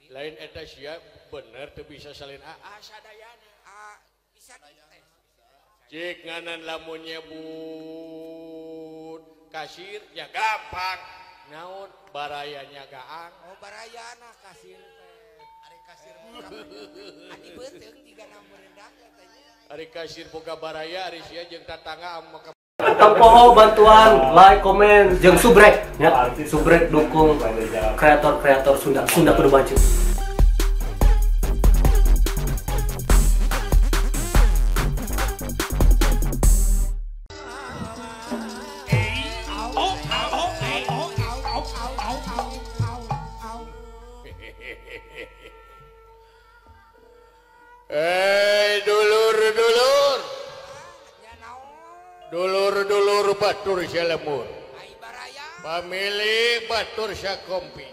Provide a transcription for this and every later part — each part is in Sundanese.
lain eta sia bener teu bisa salin sadayana bisa cik nganan lamun nyebut kasir ya gampang naon barayanya gaang barayana kasir ari kasir adi beuteung tigana merendah katanya ari kasir boga baraya ari sia jeung tatangga maka Tempoho bantuan like, komen, jeung subrek ya. Subrek dukung kreator-kreator Sunda Kudu Baju. Dulur batur salemur pamili batur sakompi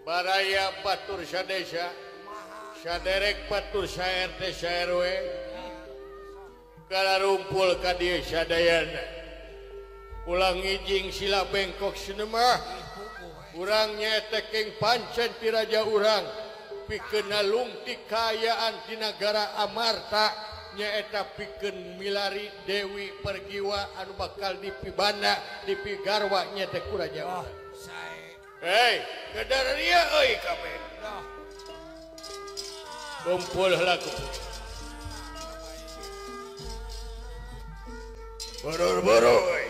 baraya batur sadesa saderek batur sa RT sa RW kalarumpul ka dieu sadayana ulang ngijing sila bengkok sinemah urang nyaeta keng pancen ti raja urang pikeun nalung ti kayaan ti nagara Amarta nyaeta pikeun milari Dewi Pergiwa anu bakal dipibanda dipigarwa nyaeta ku raja urang hei kedaria euy kabeh kumpul heula kumpul boro-boro euy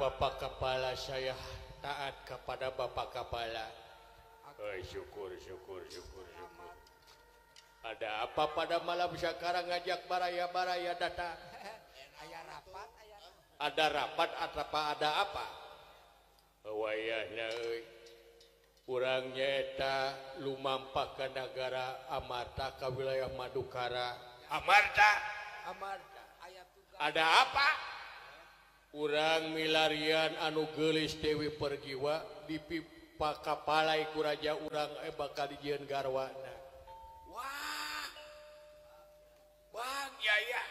Bapak Kepala saya taat kepada Bapak Kepala. Syukur. Ada apa pada malam sekarang ngajak baraya-baraya datang? Ada rapat atau ada apa? Wayahna urang nyaeta lumampah ke negara Amarta ke wilayah Madukara. Amarta. Ada apa? Urang milarian anu geulis Dewi Pergiwa dipipa kapalai ku raja urang bakal dijieun garwana. Wah. Bang Yaya.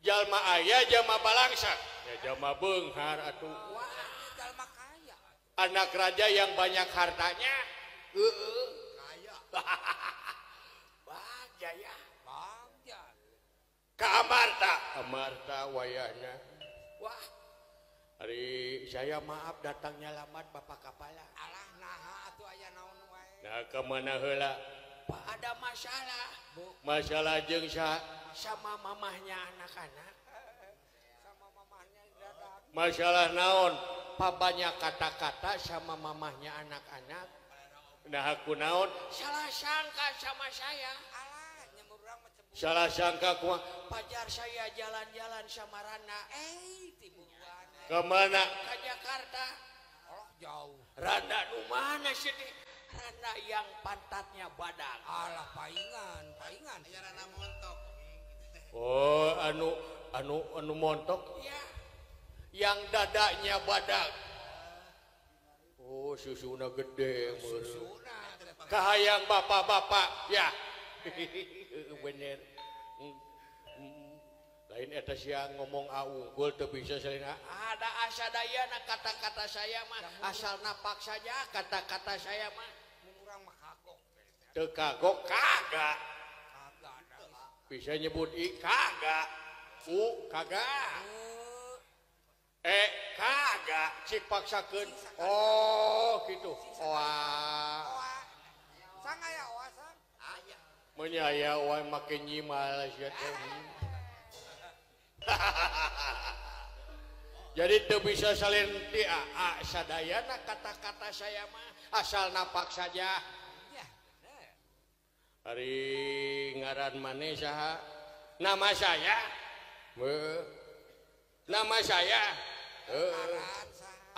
Jalma aya jalma balangsa. Ya jalma beunghar atuh. Wah, jalma kaya. Anak raja yang banyak hartanya. Kaya. Bang Yaya. Bang Yaya. Ka Amarta wayahna. Wah, hari saya maaf datangnya lambat Bapak Kepala. Alah naha atuh aya naon wae. Nah, kemana heula? Pak ada masalah. Masalah jeung sama mamahnya anak-anak. Sama mamahnya dadak. Masalah naon? Papanya kata-kata sama mamahnya anak-anak. Nah, aku naon? Salah sangka sama saya. Alah nyemurang macam salah sangka ku pajar saya jalan-jalan sama Rana. Tibuan. Kemana? Ke Jakarta. Oh, jauh. Rana nu mana sih? Rana yang pantatnya badak. Alah paingan. Aya Rana montok. Oh, anu montok? Ya. Yang dadanya badak. Oh, susuna gede. Susuna. Kahayang bapak-bapak, ya. Bener. Lain eta sia ngomong unggul teu bisa salina. Ada asadayana kata-kata saya mah asal napak saja kata-kata saya mah. Mun urang mah kagok. Teu kagok kagak. Bisa nyebut kagak. Kagak. Kagak cik paksakeun. Oh, gitu. Wah. Sangaya oasan. Menyaya wae make nyimal sia teh. Jadi teu bisa salin ti sadayana kata-kata saya mah asal napak saja. Hari ngaran maneh saha? Nama saya. Nama saya.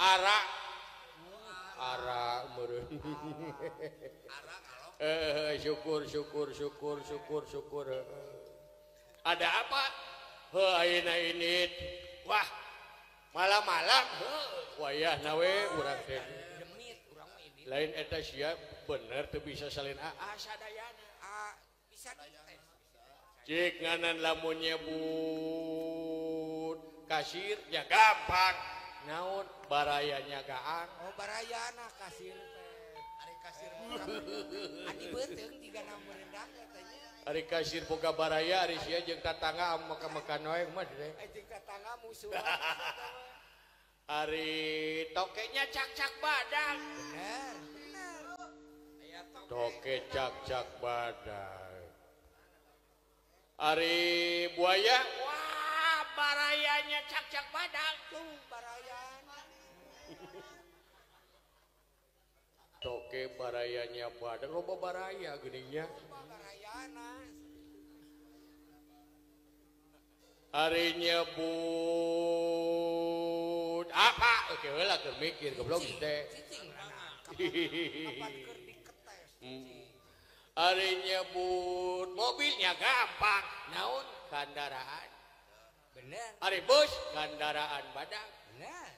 Ara. Ara meureun. Syukur. Ada apa? ayeuna ini wah malam-malam wayah nawe urang teh demit urang mah ini lain eta sia bener teu bisa salin sadayana bisa dites cik nganan lamun nyebut kasir ya gampang naon barayanya gaang barayana kasir teh ari kasir adi beuteung jiga na merendah katanya ari kasir boga baraya ari sia jeung tatangga maka-makan wae mah deh jeung tatangga musuh ari tokenya cak-cak badak bener toke cak-cak badak ari buaya wah barayanya cak-cak badak tuh barayana toke barayanya badak loba baraya geuning nya barayana ari nyebut apa oke heula keur mikir goblok teh cicing kapan keur diketes ari nyebut mobilnya gampang naon kendaraan bener ari bus kendaraan badak bener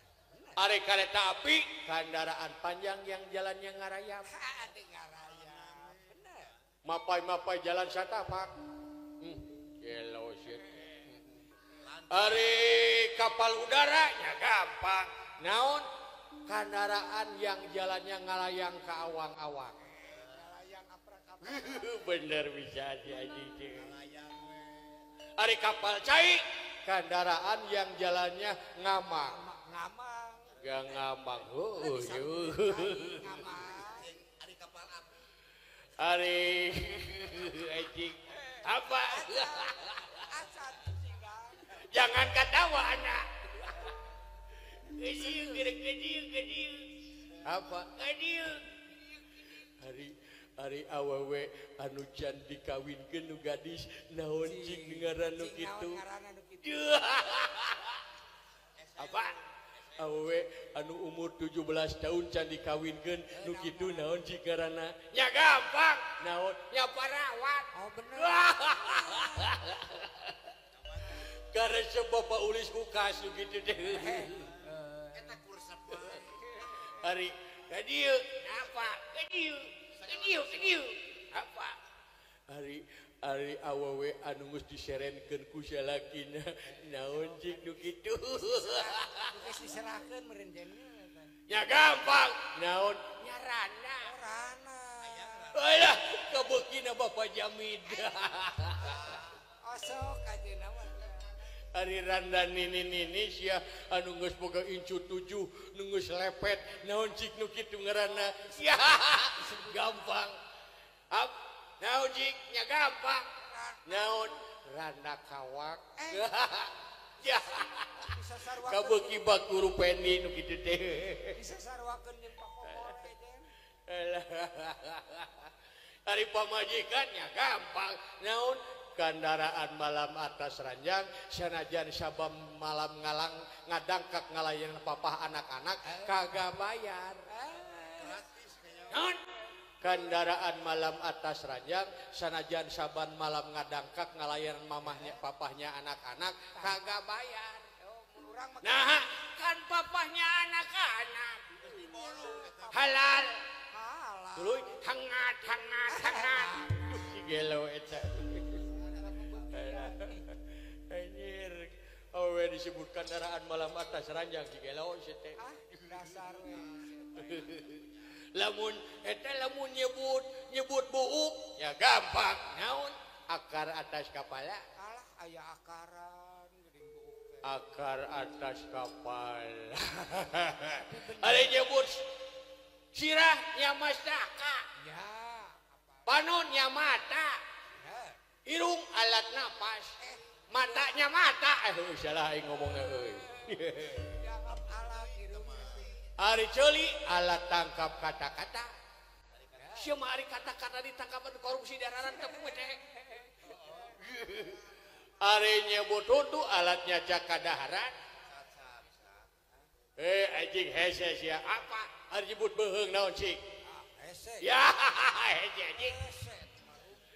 ari kereta api kendaraan panjang yang jalannya ngarayap ada ngaraya bener mapai-mapai jalan satapak yellow shit ari kapal udaranya gampang naon kendaraan yang jalannya ngalayang ke awang-awang ngalayang aprak-aprak bener bisa aja ari kapal cai kendaraan yang jalannya ngamang ngamang gak ngamang ngamang Ari kapal api. ari anjing apa asal cicing jangan ketawa anak kecil apa hari awewe anu can dikawinkeun nu gadis naon cing ngaran nu kitu apa awewe anu umur 17 tahun can dikawinkeun nu kitu naon cing ngaranna nya gampang naon nya parawat oh bener karena bapak ulis ukas gitu deh Eta kursep. hari kadieu apa kadieu apa hari awewe anu geus diserenkeun ku salakina naon cing nu kitu geus diserahkeun meureun jenna nya gampang naon nyarana rana alah kabukina bapak Jamid osok ajeuna mah hari randa nini sia anu geus boga incu 7 nu geus lepet naon cik nu kitu ngaranna ya gampang naon cik nya gampang naon randa kawak ya bisa sarwakeun kabeuki bakuru pendi nu kitu teh bisa sarwakeun jeung pakokor ajen hari pamajikannya gampang naon kendaraan malam atas ranjang sanajan sabam malam ngalang ngadangkak ngalayan papah anak-anak kagak bayar non kendaraan malam atas ranjang sanajan saban malam ngadangkak ngalayan mamahnya papahnya anak-anak kagak bayar nah kan papahnya anak-anak halal dulu hangat gelo eta anjir awe disebut kendaraan malam atas ranjang gelo teh dasar lamun eta lamun nyebut buuk ya gampang naon akar atas kepala alah aya akaran geuning buuk akar atas kepala ada nyebut sirah nya mastaka ya panon nya mata irung alat napas matanya mata salah aing ngomongna euy dianggap alat irung ari ceuli alat tangkap kata-kata sia mah ari kata-kata ditangkap korupsi dararan teu teh ari nyebut huntu alatnya jakadaharan anjing hese sia apa ari nyebut beheung naon cik ese ya hese anjing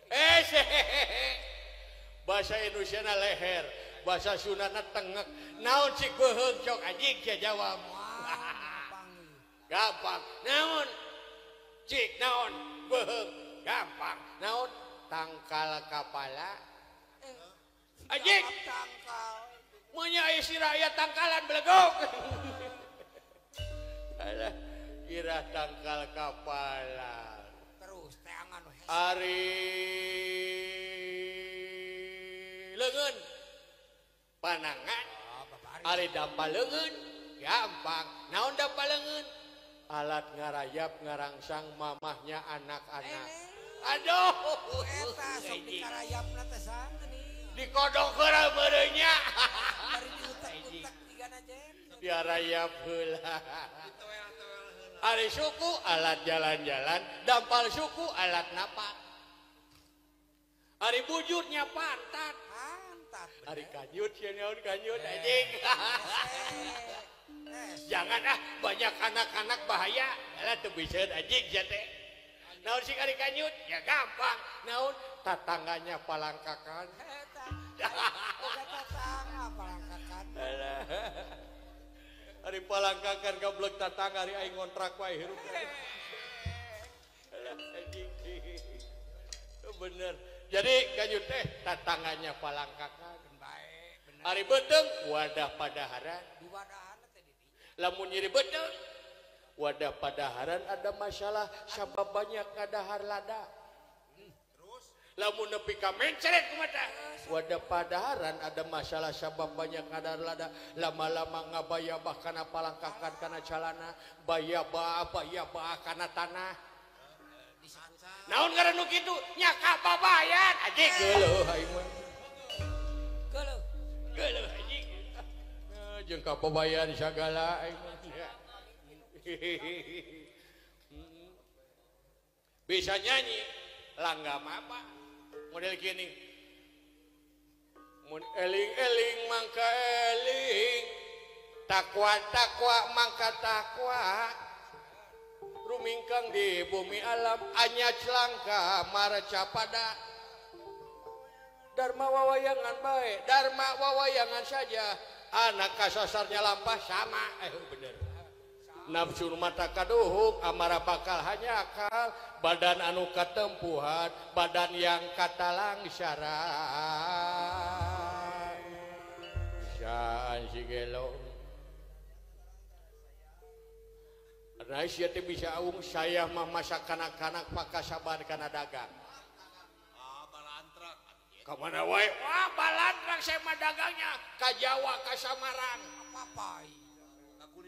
ese bahasa Indonesia leher bahasa Sundana tengek naon cik beheung cok anjing sia jawab gampang naon cik naon beheung gampang naon tangkal kepala anjing munya isi rakyat tangkalan belegok alah kira tangkal kepala terus teangan ari leungeun panangan ari dampal leungeun gampang naon dampal leungeun alat ngarayap ngarangsang mamahnya anak-anak aduh eta sok dikarayapna teh sangeuni dikodong heureuh beureunya bari diutak-utak tigana jen diarayap heula ari suku alat jalan-jalan dampal suku alat napak ari bujurnya pantat pantat ari kanyut sia naon kanyut anjing jangan banyak anak-anak bahaya lah teu bisa anjing sia teh naon sing ari kanyut ya gampang naon tatangganya palangkakan boga tatangga palangkakan ari palangkakan goblok tatangga ari aing ngontrak wae hirup anjing bener jadi kanyut teh tatangganya palangkakan bae bener ari beteung wadah padaharan di wadahan teh di lamun nyeri beteung wadah padaharan ada masalah sabab banyak ngadahar lada Terus lamun nepi ka mencret kumata wadah padaharan ada masalah sabab banyak ngadahar lada lama-lama ngabayabah kana palangkakan kana calana bayabah kana tanah naon ngaranna kitu nya kababayan anjing geuleuh aing mah geuleuh anjing jeung kababayan sagala aing mah bisa nyanyi langgam apa model gini mun eling-eling mangka eling takwa mangka takwa rumingkang di bumi alam anya celangka marca pada dharma wawayangan bae dharma wawayangan saja anak kasasarnya lampah sama bener nafsu mata kaduhuk amarah bakal hanya akal badan anu katempuhan badan yang katalang syarat syaan si gelo karena sia teh bisa aung saya mah masa kanak-kanak pakasaban kana dagang balantrak kamana wae wah balantrak saya mah dagangnya ka Jawa ka Samarang papai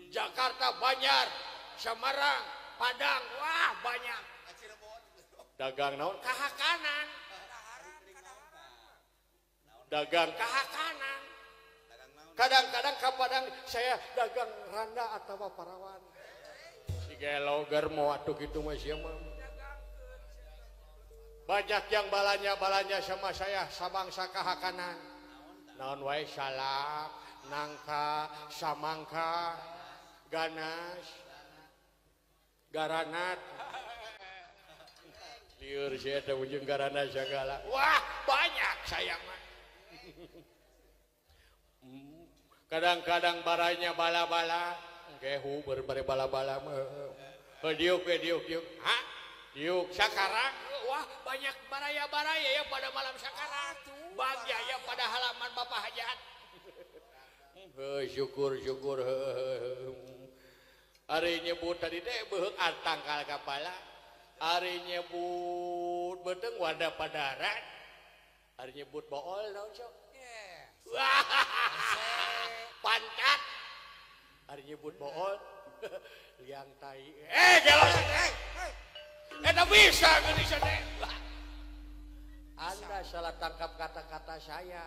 Jakarta, Banjar, Samarang, Padang, wah banyak. Dagang naon kahakanan. Dagang kahakanan. Kadang-kadang ka Padang saya dagang randa atau parawan. Si gelo germo atuh kitu mah sia mah. Banyak yang balanya sama saya sabangsa kahakanan. Naon wae salak, nangka, samangka, ganas, garanat, liur saya ada ujung garanat segala. Wah banyak saya mah. Kadang-kadang baranya bala-bala, kehu berbari bala-bala mah. Diuk, hah? Diuk sakarang, wah banyak baraya-baraya ya pada malam sakarang. Bagja ya pada halaman Bapak Hajat. Syukur. Ari nyebut tadi teh beheung tangkal kepala. Ari nyebut beteung wadah padaharan. Ari nyebut bool naon sok? Wah. Pancat. Ari nyebut bool. Liang tai. Gelos teh. Eta bisa geuning teh. Anda salah tangkap kata-kata saya.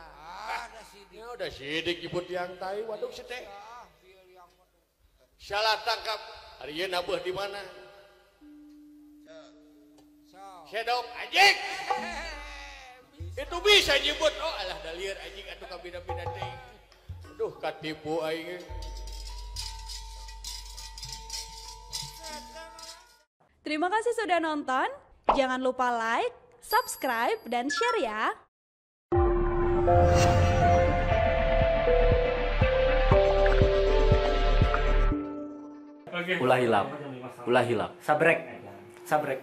ada sidik Ya udah sidik nyebut liang tai. Waduh si teh. Salah tangkap. Hari ini nabuh di mana? Sedok anjing. Itu bisa nyebut. Oh alah dalier anjing atuh kabina-bina teh. Aduh katipu aing. Terima kasih sudah nonton. Jangan lupa like, subscribe, dan share ya. Ulah hilap. Sabrek.